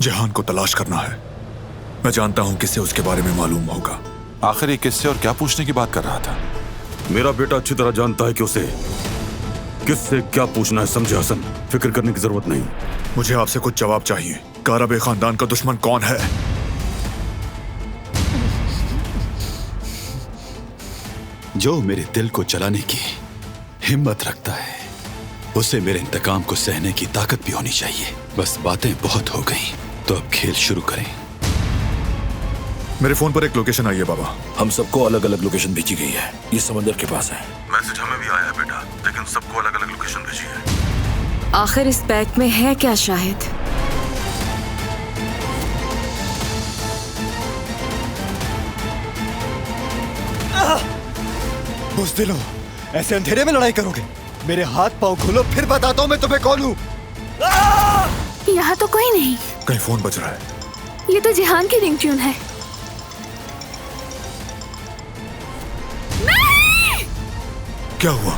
जहान को तलाश करना है। मैं जानता हूं किससे उसके बारे में मालूम होगा। आखिर ये किससे और क्या पूछने की बात कर रहा था? मेरा बेटा अच्छी तरह जानता है कि उसे किससे क्या पूछना है। समझे हसन, फिक्र करने की जरूरत नहीं। मुझे आपसे कुछ जवाब चाहिए। कारबे खानदान का दुश्मन कौन है? जो मेरे दिल को जलाने की हिम्मत रखता है, उसे मेरे इंतकाम को सहने की ताकत भी होनी चाहिए। बस बातें बहुत हो गई, तो अब खेल शुरू करें। मेरे फोन पर एक लोकेशन आई है बाबा। हम सबको अलग अलग लोकेशन भेजी गई है। ये समंदर के पास है। मैसेज हमें भी आया है बेटा, लेकिन सबको अलग अलग लोकेशन भेजी है। आखिर इस बैग में है क्या शाहिद? बुज़दिलो, ऐसे अंधेरे में लड़ाई करोगे? मेरे हाथ पांव खोलो, फिर बताता हूँ मैं तुम्हें कौन हूँ। यहाँ तो कोई नहीं। कहीं फोन बज रहा है। ये तो जिहान की रिंगट्यून है। क्या हुआ?